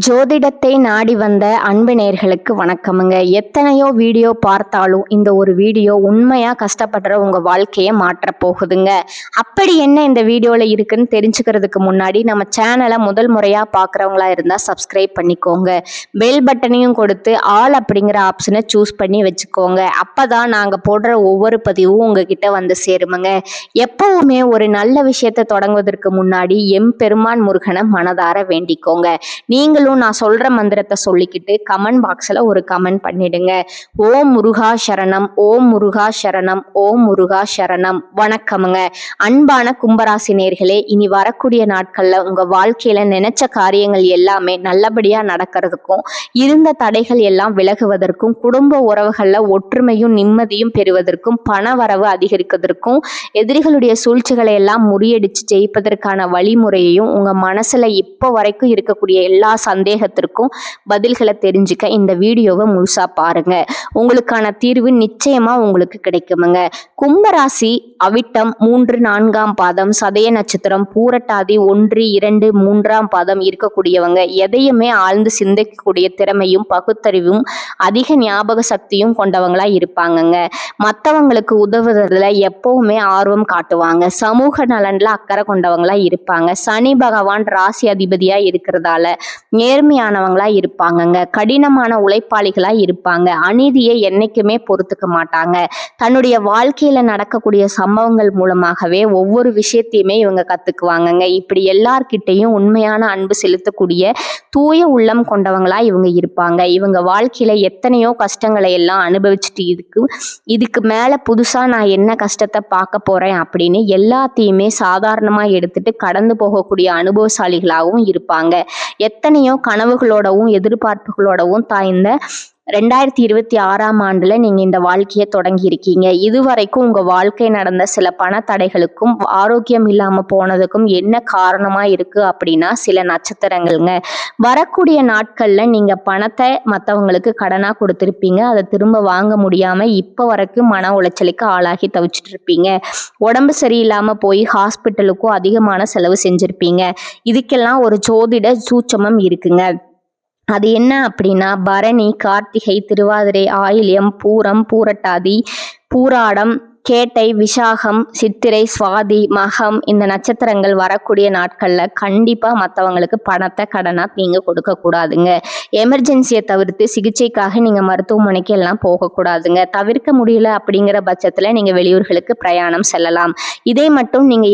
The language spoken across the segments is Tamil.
ஜோதிடத்தை நாடி வந்த அன்பு நேயர்களுக்கு வணக்கமுங்க. எத்தனையோ வீடியோ பார்த்தாலும் இந்த ஒரு வீடியோ உண்மையா கஷ்டப்படுற உங்க வாழ்க்கையை மாற்ற போகுதுங்க. அப்படி என்ன இந்த வீடியோல இருக்குன்னு தெரிஞ்சுக்கிறதுக்கு முன்னாடி நம்ம சேனலை முதல் முறையா பார்க்குறவங்களா இருந்தா சப்ஸ்கிரைப் பண்ணிக்கோங்க. பெல் பட்டனையும் கொடுத்து ஆல் அப்படிங்கிற ஆப்ஷனை சூஸ் பண்ணி வச்சுக்கோங்க. அப்பதான் நாங்க போடுற ஒவ்வொரு பதிவும் உங்ககிட்ட வந்து சேருமுங்க. எப்பவுமே ஒரு நல்ல விஷயத்தை தொடங்குவதற்கு முன்னாடி எம்பெருமான் முருகனை மனதார வேண்டிக்கோங்க. நீங்களும் நான் சொல்ற மந்திரத்தை சொல்லிக்கிட்டு கமெண்ட் பாக்ஸ்ல ஒரு கமெண்ட் பண்ணிடுங்க. ஓம் முருகா சரணம், ஓம் முருகா சரணம், ஓம் முருகா சரணம். வணக்கமுங்க. அன்பான கும்பராசி நேயர்களே, இனி வரக்கூடிய நாட்கள்ல உங்க வாழ்க்கையில நினைச்ச காரியங்கள் எல்லாமே நல்லபடியா நடக்கிறதுக்கும், இருந்த தடைகள் எல்லாம் விலகுவதற்கும், குடும்ப உறவுகள்ல ஒற்றுமையும் நிம்மதியும் பெறுவதற்கும், பண வரவு அதிகரிக்கிறதுக்கும், எதிரிகளுடைய சூழ்ச்சிகளை எல்லாம் முறியடிச்சு ஜெயிப்பதற்கான வழிமுறையையும் உங்க மனசுல இப்போ வரைக்கும் இருக்கக்கூடிய எல்லா சந்தேகத்திற்கும் பதில்களை தெரிஞ்சுக்க இந்த வீடியோவை முழுசா பாருங்க. உங்களுக்கான தீர்வு நிச்சயமா உங்களுக்கு கிடைக்குமுங்க. கும்பராசி அவிட்டம் 3, 4ஆம் பாதம், சதய நட்சத்திரம், பூரட்டாதி 1, 2, 3ஆம் பாதம் இருக்கக்கூடியவங்க எதையுமே ஆழ்ந்து சிந்திக்கக்கூடிய திறமையும் பகுத்தறிவும் அதிக ஞாபக சக்தியும் கொண்டவங்களா இருப்பாங்கங்க. மற்றவங்களுக்கு உதவுறதுல எப்பவுமே ஆர்வம் காட்டுவாங்க. சமூக நலன்ல அக்கறை கொண்டவங்களா இருப்பாங்க. சனி பகவான் ராசி அதிபதியா இருக்கிறதால நேர்மையானவங்களா இருப்பாங்கங்க. கடினமான உழைப்பாளிகளா இருப்பாங்க. அநீதியை என்னைக்குமே பொறுத்துக்க மாட்டாங்க. தன்னுடைய வாழ்க்கையில நடக்கக்கூடிய சம்பவங்கள் மூலமாகவே ஒவ்வொரு விஷயத்தையுமே இவங்க கத்துக்குவாங்கங்க. இப்படி எல்லார்கிட்டையும் உண்மையான அன்பு செலுத்தக்கூடிய தூய உள்ளம் கொண்டவங்களா இவங்க இருப்பாங்க. இவங்க வாழ்க்கையில எத்தனையோ கஷ்டங்களை எல்லாம் அனுபவிச்சுட்டு இதுக்கு மேல புதுசா நான் என்ன கஷ்டத்தை பார்க்க போறேன் அப்படின்னு எல்லாத்தையுமே சாதாரணமா எடுத்துட்டு கடந்து போகக்கூடிய அனுபவசாலிகளாகவும் இருப்பாங்க. எத்தனையோ கனவுகளோடவும் எதிர்பார்ப்புகளோடவும் இந்த 2026ஆம் ஆண்டுல நீங்க இந்த வாழ்க்கையை தொடங்கி இருக்கீங்க. இதுவரைக்கும் உங்க வாழ்க்கை நடந்த சில பண தடைகளுக்கும் ஆரோக்கியம் இல்லாம போனதுக்கும் என்ன காரணமா இருக்கு அப்படின்னா சில நட்சத்திரங்கள்ங்க. வரக்கூடிய நாட்கள்ல நீங்க பணத்தை மற்றவங்களுக்கு கடனா கொடுத்திருப்பீங்க. அதை திரும்ப வாங்க முடியாம இப்ப வரைக்கும் மன உளைச்சலுக்கு ஆளாகி தவிச்சிட்டு இருப்பீங்க. உடம்பு சரியில்லாம போய் ஹாஸ்பிட்டலுக்கும் அதிகமான செலவு செஞ்சிருப்பீங்க. இதுக்கெல்லாம் ஒரு ஜோதிட சூட்சமம் இருக்குங்க. அது என்ன அப்படின்னா பரணி, கார்த்திகை, திருவாதிரை, ஆயில்யம், பூரம், பூரட்டாதி, பூராடம், கேட்டை, விசாகம், சித்திரை, சுவாதி, மகம் இந்த நட்சத்திரங்கள் வரக்கூடிய நாட்கள்ல கண்டிப்பா மற்றவங்களுக்கு பணத்தை கடனா நீங்க கொடுக்க கூடாதுங்க. எமர்ஜென்சியை தவிர்த்து சிகிச்சைக்காக நீங்க மருத்துவமனைக்கு எல்லாம் போகக்கூடாதுங்க. தவிர்க்க முடியல அப்படிங்கிற பட்சத்துல நீங்க வெளியூர்களுக்கு பிரயாணம் செல்லலாம். இதை மட்டும் நீங்க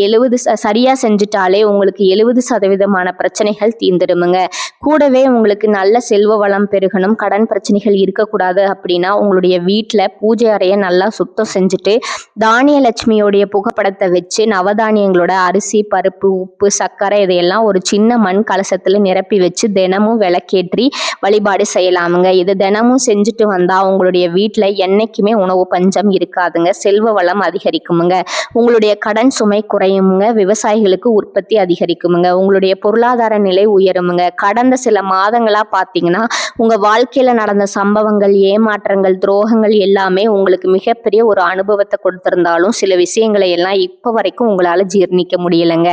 சரியா செஞ்சுட்டாலே உங்களுக்கு 70% பிரச்சனைகள் தீர்ந்துடுமுங்க. கூடவே உங்களுக்கு நல்ல செல்வ வளம் பெருகணும், கடன் பிரச்சனைகள் இருக்கக்கூடாது அப்படின்னா உங்களுடைய வீட்டுல பூஜை அறையை நல்லா சுத்தம் செஞ்சுட்டு தானிய லட்சுமியோடைய புகைப்படத்தை வச்சு நவதானியங்களோட அரிசி, பருப்பு, உப்பு, சர்க்கரை இதையெல்லாம் ஒரு சின்ன மண் கலசத்துல நிரப்பி வச்சு தினமும் விளக்கேற்றி வழிபாடு செய்யலாமுங்க. இது தினமும் செஞ்சுட்டு வந்தா உங்களுடைய வீட்டுல என்னைக்குமே உணவு பஞ்சம் இருக்காதுங்க. செல்வ வளம் அதிகரிக்குமுங்க. உங்களுடைய கடன் சுமை குறையுமுங்க. விவசாயிகளுக்கு உற்பத்தி அதிகரிக்குமுங்க. உங்களுடைய பொருளாதார நிலை உயருமுங்க. கடந்த சில மாதங்களா பார்த்தீங்கன்னா உங்க வாழ்க்கையில நடந்த சம்பவங்கள், ஏமாற்றங்கள், துரோகங்கள் எல்லாமே உங்களுக்கு மிகப்பெரிய ஒரு அனுபவத்தை கொடுத்திருந்தாலும் சில விஷயங்களை எல்லாம் இப்ப வரைக்கும் உங்களால ஜீர்ணிக்க முடியலைங்க.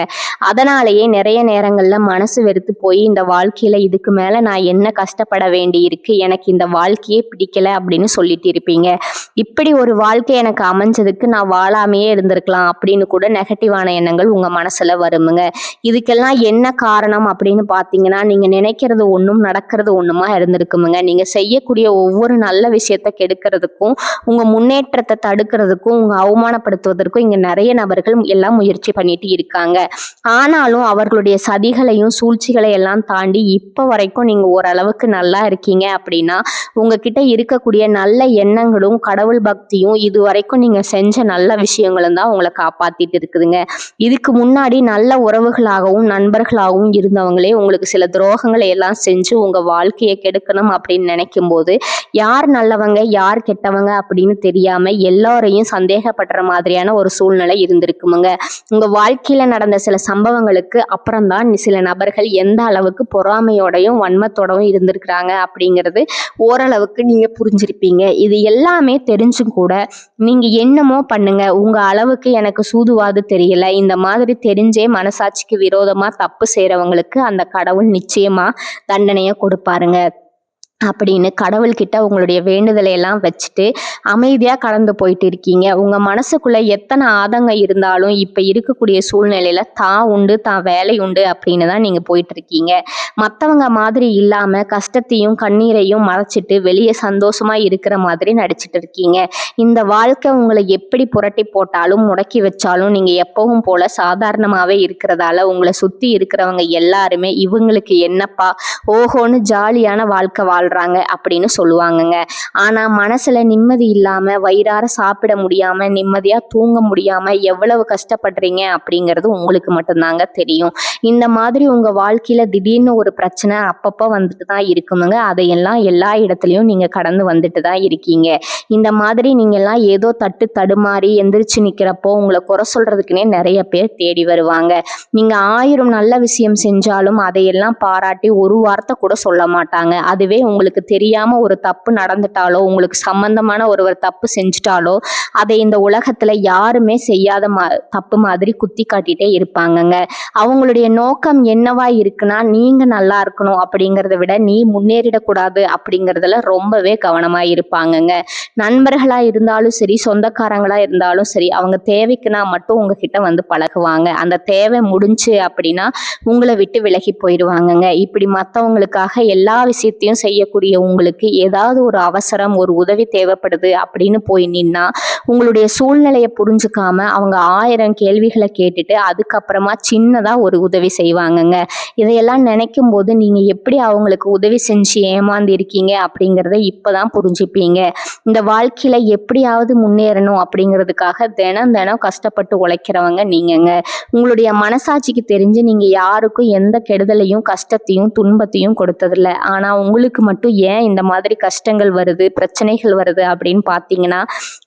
அதனாலேயே நிறைய நேரங்கள்ல மனசு வெறுத்து போய் இந்த வாழ்க்கையில இதுக்கு மேல நான் என்ன கஷ்டப்பட வேண்டி இருக்கு, எனக்கு இந்த வாழ்க்கையே பிடிக்கல அப்படின்னு சொல்லிட்டு இருப்பீங்க. இப்படி ஒரு வாழ்க்கை எனக்கு அமைஞ்சதுக்கு நான் வாழாமையே இருந்திருக்கலாம் அப்படின்னு கூட நெகட்டிவான எண்ணங்கள் உங்க மனசுல வருமுங்க. இதுக்கெல்லாம் என்ன காரணம் அப்படின்னு பாத்தீங்கன்னா நீங்க நினைக்கிறது ஒண்ணும் நடக்கிறது ஒண்ணுமா இருந்திருக்குமுங்க. நீங்க செய்யக்கூடிய ஒவ்வொரு நல்ல விஷயத்த கெடுக்கிறதுக்கும், உங்க முன்னேற்றத்தை தடுக்கிறதுக்கும், உங்க அவமானப்படுத்துவதற்கும் இங்க நிறைய நபர்கள் எல்லாம் முயற்சி பண்ணிட்டு இருக்காங்க. ஆனாலும் அவர்களுடைய சதிகளையும் சூழ்ச்சிகளை எல்லாம் தாண்டி இப்ப வரைக்கும் நீங்க ஓரளவுக்கு நல்லா இருக்கீங்க அப்படின்னா உங்ககிட்ட இருக்கக்கூடிய நல்ல எண்ணங்களும் கடவுள் பக்தியும் இது வரைக்கும் நீங்க செஞ்ச நல்ல விஷயங்களும் தான் உங்களை காப்பாத்திட்டு இருக்குதுங்க. இதுக்கு முன்னாடி நல்ல உறவுகளாகவும் நண்பர்களாகவும் இருந்தவங்களே உங்களுக்கு சில துரோகங்களை எல்லாம் செஞ்சு உங்க வாழ்க்கையை கெடுக்கணும் அப்படின்னு நினைக்கும் போது யார் நல்லவங்க யார் கெட்டவங்க அப்படின்னு தெரியாம எல்லாரையும் சந்தேகப்படுற மாதிரியான ஒரு சூழ்நிலை இருந்திருக்குமுங்க. உங்க வாழ்க்கையில நடந்த சில சம்பவங்களுக்கு அப்புறம்தான் சில நபர்கள் எந்த அளவுக்கு பொறாமையோடையும் வன்மத்தோடவும் இருந்திருக்கிறாங்க அப்படிங்கிறது ஓரளவுக்கு நீங்க புரிஞ்சிருப்பீங்க. இது எல்லாமே தெரிஞ்சும் கூட நீங்க என்னமோ பண்ணுங்க, உங்க அளவுக்கு எனக்கு சூதுவாது தெரியல, இந்த மாதிரி தெரிஞ்சே மனசாட்சிக்கு விரோதமா தப்பு செய்றவங்களுக்கு அந்த கடவுள் நிச்சயமா தண்டனையை கொடுப்பாருங்க அப்படின்னு கடவுள்கிட்ட உங்களுடைய வேண்டுதலை எல்லாம் வச்சுட்டு அமைதியா கடந்து போயிட்டு இருக்கீங்க. உங்க மனசுக்குள்ள எத்தனை ஆதங்கம் இருந்தாலும் இப்ப இருக்கக்கூடிய சூழ்நிலையில தான் உண்டு, தான் வேலை உண்டு அப்படின்னு தான் நீங்க போயிட்டு இருக்கீங்க. மத்தவங்க மாதிரி இல்லாம கஷ்டத்தையும் கண்ணீரையும் மறைச்சிட்டு வெளியே சந்தோஷமா இருக்கிற மாதிரி நடிச்சிட்டு இருக்கீங்க. இந்த வாழ்க்கை உங்களை எப்படி புரட்டி போட்டாலும் முடக்கி வச்சாலும் நீங்க எப்பவும் போல சாதாரணமாவே இருக்கிறதால உங்களை சுத்தி இருக்கிறவங்க எல்லாருமே இவங்களுக்கு என்னப்பா ஓஹோன்னு ஜாலியான வாழ்க்கை வாழ்றாங்க அப்படின்னு சொல்லுவாங்கங்க. ஆனா மனசுல நிம்மதி இல்லாம வயிறார சாப்பிட முடியாம நிம்மதியா தூங்க முடியாம எவ்வளவு கஷ்டப்படுறீங்க அப்படிங்கிறது உங்களுக்கு மட்டும்தாங்க தெரியும். இந்த மாதிரி உங்க வாழ்க்கையில திடீர்னு ஒரு பிரச்சனை அப்பப்போ வந்துட்டு தான் இருக்குமுங்க. அதையெல்லாம் எல்லா இடத்துலயும் நீங்க கடந்து வந்துட்டு தான் இருக்கீங்க. இந்த மாதிரி நீங்க எல்லாம் ஏதோ தட்டு தடுமாறி எந்திரிச்சு நிக்கிறப்போ உங்களை குறை சொல்றதுக்குன்னே நிறைய பேர் தேடி வருவாங்க. நீங்க 1000 நல்ல விஷயம் செஞ்சாலும் அதையெல்லாம் பாராட்டி ஒரு வார்த்தை கூட சொல்ல மாட்டாங்க. அதுவே உங்களுக்கு தெரியாம ஒரு தப்பு நடந்துட்டாலோ உங்களுக்கு சம்பந்தமான ஒருவர் தப்பு செஞ்சுட்டாலோ அதை இந்த உலகத்துல யாருமே செய்யாத தப்பு மாதிரி குத்தி காட்டிட்டே இருப்பாங்கங்க. அவங்களுடைய நோக்கம் என்னவா இருக்குன்னா நீங்க நல்லா இருக்கணும் அப்படிங்கிறத விட நீ முன்னேறிடக்கூடாது அப்படிங்கிறதுல ரொம்பவே கவனமா இருப்பாங்கங்க. நண்பர்களா இருந்தாலும் சரி, சொந்தக்காரங்களா இருந்தாலும் சரி, அவங்க தேவைக்குன்னா மட்டும் உங்ககிட்ட வந்து பழகுவாங்க. அந்த தேவை முடிஞ்சு அப்படின்னா உங்களை விட்டு விலகி போயிடுவாங்கங்க. இப்படி மற்றவங்களுக்காக எல்லா விஷயத்தையும் செய்யக்கூடிய உங்களுக்கு ஏதாவது ஒரு அவசரம் ஒரு உதவி தேவைப்படுது அப்படின்னு போய் நின்னா உங்களுடைய சூழ்நிலையை புரிஞ்சுக்காம அவங்க 1000 கேள்விகளை கேட்டுட்டு அதுக்கப்புறமா சின்னதா ஒரு உதவி செய்வாங்கங்க. இதையெல்லாம் நினைக்கும் போது நீங்க எப்படி அவங்களுக்கு உதவி செஞ்சு ஏமாந்து இருக்கீங்க அப்படிங்கிறத இப்பதான் புரிஞ்சுப்பீங்க. இந்த வாழ்க்கையில எப்படியாவது முன்னேறணும் அப்படிங்கிறதுக்காக தினம் தினம் கஷ்டப்பட்டு உழைக்கிறவங்க நீங்கங்க. உங்களுடைய மனசாட்சிக்கு தெரிஞ்சு நீங்க யாருக்கும் எந்த கெடுதலையும் கஷ்டத்தையும் துன்பத்தையும் கொடுத்ததில்ல. ஆனா உங்களுக்கு மட்டும் ஏன் இந்த மாதிரி கஷ்டங்கள் வருது பிரச்சனைகள் வருது அப்படின்னு பார்த்தீங்கன்னா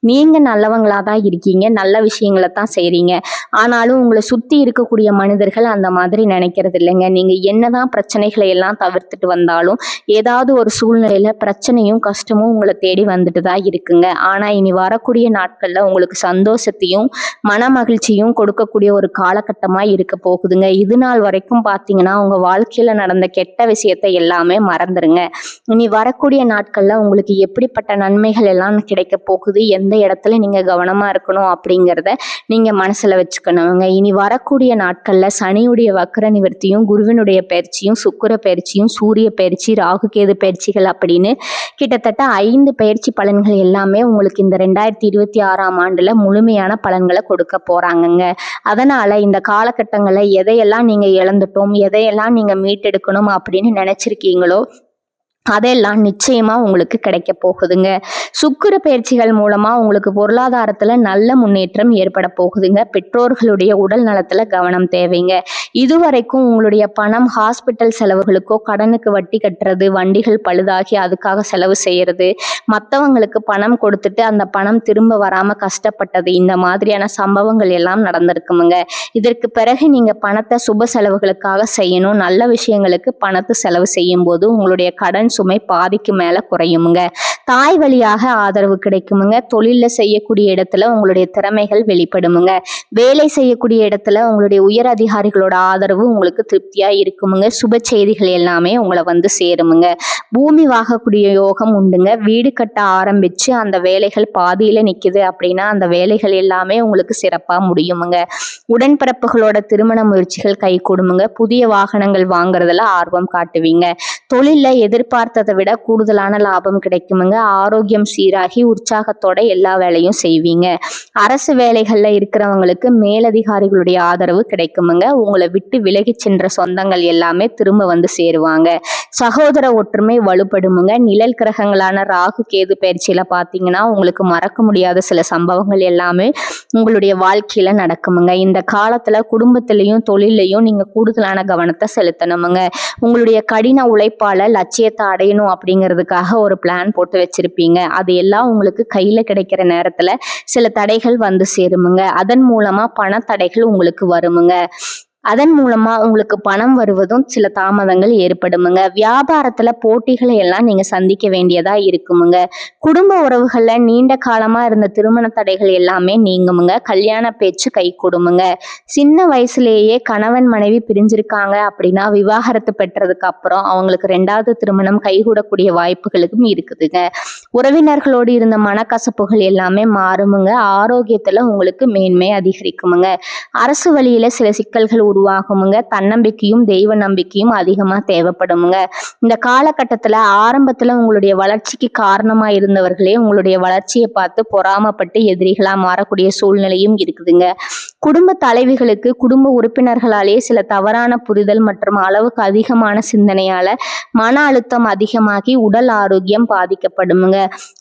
நீங்க நல்லவங்களா தான் இருக்கீங்க, நல்ல விஷயங்களை தான் செய்றீங்க. ஆனாலும் உங்களை சுத்தி இருக்கக்கூடிய மனிதர்கள் அந்த மாதிரி நினைக்கிறது இல்லைங்க. நீங்க என்னதான் பிரச்சனைகளை எல்லாம் தவிர்த்துட்டு வந்தாலும் ஏதாவது ஒரு சூழ்நிலையில பிரச்சனையும் கஷ்டமும் உங்களை தேடி வந்துட்டு தான் இருக்குங்க. ஆனா இனி வரக்கூடிய நாட்கள்ல உங்களுக்கு சந்தோஷத்தையும் மன மகிழ்ச்சியும் கொடுக்கக்கூடிய ஒரு காலகட்டமா இருக்க போகுதுங்க. இது நாள் வரைக்கும் பார்த்தீங்கன்னா உங்க வாழ்க்கையில நடந்த கெட்ட விஷயத்தை எல்லாமே மறந்துருங்க. இனி வரக்கூடிய நாட்கள்ல உங்களுக்கு எப்படிப்பட்ட நன்மைகள் எல்லாம் கிடைக்க போகுது, எந்த இடத்துல நீங்க கவனமா இருக்கணும் அப்படிங்கிறத நீங்க மனசுல வச்சுக்கணுங்க. இனி வரக்கூடிய நாட்கள்ல சனியுடைய வக்ர நிவர்த்தியும் குருவினுடைய பயிற்சியும் சுக்கிர பயிற்சியும் சூரிய பயிற்சி ராகு கேது பயிற்சிகள் அப்படின்னு கிட்டத்தட்ட 5 பயிற்சி பலன்கள் எல்லாமே உங்களுக்கு இந்த 2026ஆம் ஆண்டுல முழுமையான பலன்களை கொடுக்க போறாங்கங்க. அதனால இந்த காலகட்டங்கள்ல எதையெல்லாம் நீங்க இழந்துட்டோம் எதையெல்லாம் நீங்க மீட்டெடுக்கணும் அப்படின்னு நினைச்சிருக்கீங்களோ அதெல்லாம் நிச்சயமா உங்களுக்கு கிடைக்க போகுதுங்க. சுக்கிர பயிற்சிகள் மூலமா உங்களுக்கு பொருளாதாரத்துல நல்ல முன்னேற்றம் ஏற்பட போகுதுங்க. பெற்றோர்களுடைய உடல் நலத்துல கவனம் தேவைங்க. இதுவரைக்கும் உங்களுடைய பணம் ஹாஸ்பிட்டல் செலவுகளுக்கோ கடனுக்கு வட்டி கட்டுறது வண்டிகள் பழுதாகி அதுக்காக செலவு செய்யறது மற்றவங்களுக்கு பணம் கொடுத்துட்டு அந்த பணம் திரும்ப வராம கஷ்டப்பட்டது இந்த மாதிரியான சம்பவங்கள் எல்லாம் நடந்திருக்குமுங்க. இதற்கு பிறகு நீங்க பணத்தை சுப செலவுகளுக்காக செய்யணும். நல்ல விஷயங்களுக்கு பணத்தை செலவு செய்யும் போது உங்களுடைய கடன் சுமை பாதிக்கு மேல குறையுமுங்க. தாய் வழியாக ஆதரவு கிடைக்குமுங்க. தொழில செய்யக்கூடிய இடத்துல உங்களுடைய திறமைகள் வெளிப்படுமுங்க. வேலை செய்யக்கூடிய இடத்துல உங்களுடைய உயர் அதிகாரிகளோட ஆதரவு உங்களுக்கு திருப்தியா இருக்குமுங்க. சுப செய்திகள் எல்லாமே உங்களை வந்து சேருமுங்க. பூமி வாங்கக்கூடிய யோகம் உண்டுங்க. வீடு கட்ட ஆரம்பிச்சு அந்த வேலைகள் பாதியில நிக்குது அப்படின்னா அந்த வேலைகள் எல்லாமே உங்களுக்கு சிறப்பா முடியுமுங்க. உடன்பிறப்புகளோட திருமண முயற்சிகள் கை கொடுமுங்க. புதிய வாகனங்கள் வாங்குறதுல ஆர்வம் காட்டுவீங்க. தொழில எதிர்பார்த்ததை விட கூடுதலான லாபம் கிடைக்குமுங்க. ஆரோக்கியம் சீராகி உற்சாகத்தோட எல்லா வேலையும் செய்வீங்க. அரசு வேலைகள்ல இருக்கிறவங்களுக்கு மேலதிகாரிகளுடைய ஆதரவு கிடைக்குமுங்க. உங்களை விட்டு விலகி சென்ற சொந்தங்கள் எல்லாமே திரும்ப வந்து சேருவாங்க. சகோதர ஒற்றுமை வலுப்படுமுங்க. நிழல் கிரகங்களான ராகு கேது பயிற்சியில பார்த்தீங்கன்னா உங்களுக்கு மறக்க முடியாத சில சம்பவங்கள் எல்லாமே உங்களுடைய வாழ்க்கையில நடக்குமுங்க. இந்த காலத்துல குடும்பத்திலையும் தொழிலையும் நீங்க கூடுதலான கவனத்தை செலுத்தணுமுங்க. உங்களுடைய கடின உழைப்பால லட்சியத்தை அடையணும் அப்படிங்கிறதுக்காக ஒரு பிளான் போட்டு வச்சிருப்பீங்க. அது எல்லாம் உங்களுக்கு கையில கிடைக்கிற நேரத்துல சில தடைகள் வந்து சேருமுங்க. அதன் மூலமா பண தடைகள் உங்களுக்கு வருமுங்க. அதன் மூலமா உங்களுக்கு பணம் வருவதும் சில தாமதங்கள் ஏற்படுமுங்க. வியாபாரத்துல போட்டிகளை எல்லாம் நீங்க சந்திக்க வேண்டியதா இருக்குமுங்க. குடும்ப உறவுகள்ல நீண்ட காலமா இருந்த திருமண தடைகள் எல்லாமே நீங்குமுங்க. கல்யாண பேச்சு கை கொடுமுங்க. சின்ன வயசுலேயே கணவன் மனைவி பிரிஞ்சிருக்காங்க அப்படின்னா விவாகரத்து பெற்றதுக்கு அப்புறம் அவங்களுக்கு 2வது திருமணம் கைகூடக்கூடிய வாய்ப்புகளுக்கும் இருக்குதுங்க. உறவினர்களோடு இருந்த மனக்கசப்புகள் எல்லாமே மாறுமுங்க. ஆரோக்கியத்துல உங்களுக்கு மேன்மை அதிகரிக்குமுங்க. அரசு வழியில சில சிக்கல்கள் உருவாகுமுங்க. தன்னம்பிக்கையும் தெய்வ நம்பிக்கையும் அதிகமா தேவைப்படுமுங்க. இந்த காலகட்டத்துல ஆரம்பத்துல உங்களுடைய வளர்ச்சிக்கு காரணமா இருந்தவர்களே உங்களுடைய வளர்ச்சியை பார்த்து பொறாமப்பட்டு எதிரிகளா மாறக்கூடிய சூழ்நிலையும் இருக்குதுங்க. குடும்ப தலைவிகளுக்கு குடும்ப உறுப்பினர்களாலே சில தவறான புரிதல் மற்றும் அளவுக்கு அதிகமான சிந்தனையால மன அழுத்தம் அதிகமாகி உடல் ஆரோக்கியம் பாதிக்கப்படுமுங்க.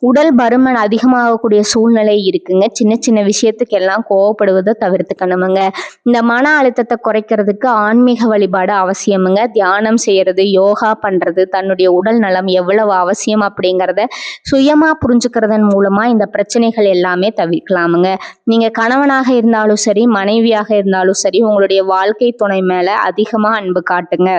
உடல் பருமன் அதிகமாகக்கூடிய சூழ்நிலை இருக்குங்க. சின்ன சின்ன விஷயத்துக்கு எல்லாம் கோவப்படுவதை தவிர்த்துக்கணுமுங்க. இந்த மன அழுத்தத்தை குறைக்கிறதுக்கு ஆன்மீக வழிபாடு அவசியமுங்க. தியானம் செய்யறது, யோகா பண்றது, தன்னுடைய உடல் நலம் எவ்வளவு அவசியம் அப்படிங்கிறத சுயமா புரிஞ்சுக்கிறதன் மூலமா இந்த பிரச்சனைகள் எல்லாமே தவிர்க்கலாமுங்க. நீங்க கணவனாக இருந்தாலும் சரி, மனைவியாக இருந்தாலும் சரி, உங்களுடைய வாழ்க்கை துணை மேல அதிகமா அன்பு காட்டுங்க.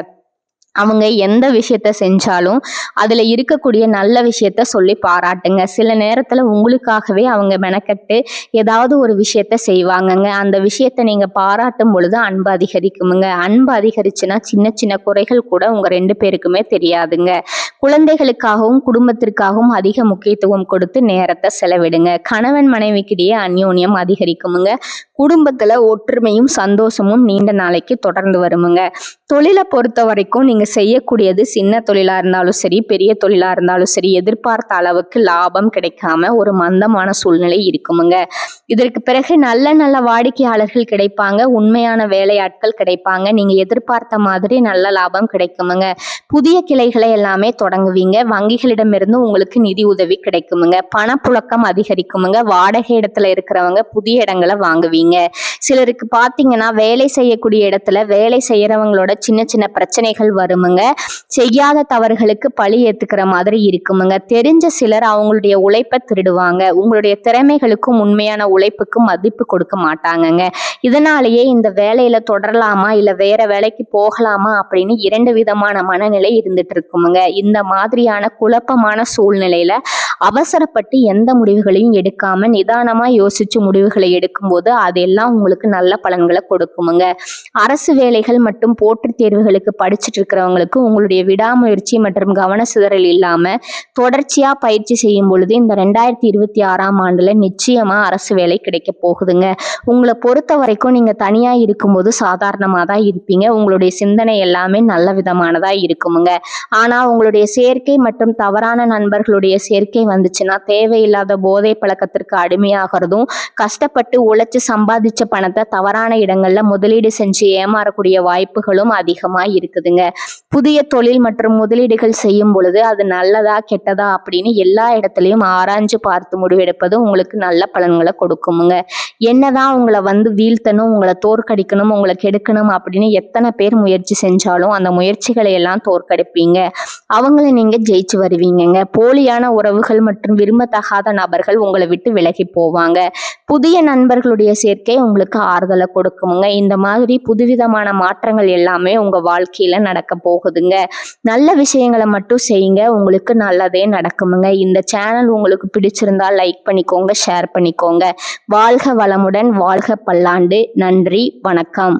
அவங்க எந்த விஷயத்த செஞ்சாலும் அதுல இருக்கக்கூடிய நல்ல விஷயத்த சொல்லி பாராட்டுங்க. சில நேரத்துல உங்களுக்காகவே அவங்க மெனக்கட்டு ஏதாவது ஒரு விஷயத்த செய்வாங்கங்க. அந்த விஷயத்த நீங்க பாராட்டும் பொழுது அன்பு அதிகரிக்குமுங்க. அன்பு அதிகரிச்சுன்னா சின்ன சின்ன குறைகள் கூட உங்க 2 பேருக்குமே தெரியாதுங்க. குழந்தைகளுக்காகவும் குடும்பத்திற்காகவும் அதிக முக்கியத்துவம் கொடுத்து நேரத்தை செலவிடுங்க. கணவன் மனைவிக்கிடையே அந்யோன்யம் அதிகரிக்குமுங்க. குடும்பத்துல ஒற்றுமையும் சந்தோஷமும் நீண்ட நாளைக்கு தொடர்ந்து வருமுங்க. தொழிலை பொறுத்த வரைக்கும் நீங்க செய்யக்கூடியது சின்ன தொழிலா இருந்தாலும் சரி, பெரிய தொழிலா இருந்தாலும் சரி, எதிர்பார்த்த அளவுக்கு லாபம் கிடைக்காம ஒரு மந்தமான சூழ்நிலை இருக்குமுங்க. இதற்கு பிறகு நல்ல நல்ல வாடிக்கையாளர்கள் கிடைப்பாங்க. உண்மையான வேலையாட்கள் கிடைப்பாங்க. நீங்க எதிர்பார்த்த மாதிரி நல்ல லாபம் கிடைக்குமுங்க. புதிய கிளைகளை எல்லாமே தொடங்குவீங்க. வங்கிகளிடமிருந்து உங்களுக்கு நிதி உதவி கிடைக்குமுங்க. பணப்புழக்கம் அதிகரிக்குமுங்க. வாடகை இடத்துல இருக்கிறவங்க புதிய இடங்களை வாங்குவீங்க. சிலருக்கு பாத்தீங்கன்னா வேலை செய்யக்கூடிய இடத்துல வேலை செய்யறவங்களோட சின்ன சின்ன பிரச்சனைகள் வருமுங்க. செய்யாத தவறுகளுக்கு பழி ஏத்துக்கிற மாதிரி இருக்குமுங்க. தெரிஞ்ச சிலர் அவங்களுடைய உழைப்பை திருடுவாங்க. உங்களுடைய திறமைகளுக்கும் உண்மையான உழைப்புக்கும் மதிப்பு கொடுக்க மாட்டாங்கங்க. இதனாலேயே இந்த வேலையில தொடரலாமா இல்ல வேற வேலைக்கு போகலாமா அப்படின்னு 2 விதமான மனநிலை இருந்துட்டு இருக்குமுங்க. இந்த மாதிரியான குழப்பமான சூழ்நிலையில அவசரப்பட்டு எந்த முடிவுகளையும் எடுக்காம நிதானமா யோசிச்சு முடிவுகளை எடுக்கும்போது அதெல்லாம் உங்களுக்கு நல்ல பலன்களை கொடுக்குமுங்க. அரசு வேலைகள் மற்றும் போட்டித் தேர்வுகளுக்கு படிச்சுட்டு இருக்கிறவங்களுக்கு உங்களுடைய விடாமுயற்சி மற்றும் கவன சிதறல் இல்லாம தொடர்ச்சியா பயிற்சி செய்யும் பொழுது இந்த 2026ஆம் ஆண்டுல நிச்சயமா அரசு வேலை கிடைக்க போகுதுங்க. உங்களை பொறுத்த வரைக்கும் நீங்க தனியா இருக்கும்போது சாதாரணமா தான் இருப்பீங்க. உங்களுடைய சிந்தனை எல்லாமே நல்ல விதமானதா இருக்குமுங்க. ஆனா உங்களுடைய சேர்க்கை மற்றும் தவறான நண்பர்களுடைய சேர்க்கை வந்துச்சுன்னா தேவையில்லாத போதை பழக்கத்திற்கு அடிமையாகிறதும், கஷ்டப்பட்டு உழைச்சு சம்பாதிச்ச பணத்தை தவறான இடங்கள்ல முதலீடு செஞ்சு ஏமாறக்கூடிய வாய்ப்புகளும் அதிகமா இருக்குதுங்க. புதிய தொழில் மற்றும் முதலீடுகள் செய்யும் பொழுது அது நல்லதா கெட்டதா அப்படின்னு எல்லா இடத்துலயும் ஆராய்ஞ்சு பார்த்து முடிவெடுப்பது உங்களுக்கு நல்ல பலன்களை கொடுக்குமுங்க. என்னதான் உங்களை வீழ்த்தணும், உங்களை தோற்கடிக்கணும், உங்களை கெடுக்கணும் அப்படின்னு எத்தனை பேர் முயற்சி செஞ்சாலும் அந்த முயற்சிகளை எல்லாம் தோற்கடிப்பீங்க. அவங்கள நீங்க ஜெயிச்சு வருவீங்கங்க. போலியான உறவுகள் மற்றும் விரும்பத்தகாத நபர்கள் உங்களை விட்டு விலகி போவாங்க. புதிய நண்பர்களுடைய சேர்க்கை உங்களுக்கு ஆறுதலை கொடுக்குமுங்க. இந்த மாதிரி புதுவிதமான மாற்றங்கள் எல்லாமே உங்க வாழ்க்கையில நடக்க போகுதுங்க. நல்ல விஷயங்களை மட்டும் செய்யுங்க. உங்களுக்கு நல்லதே நடக்குமுங்க. இந்த சேனல் உங்களுக்கு பிடிச்சிருந்தா லைக் பண்ணிக்கோங்க, ஷேர் பண்ணிக்கோங்க. வாழ்க வளமுடன், வாழ்க பல்லாண்டு. நன்றி, வணக்கம்.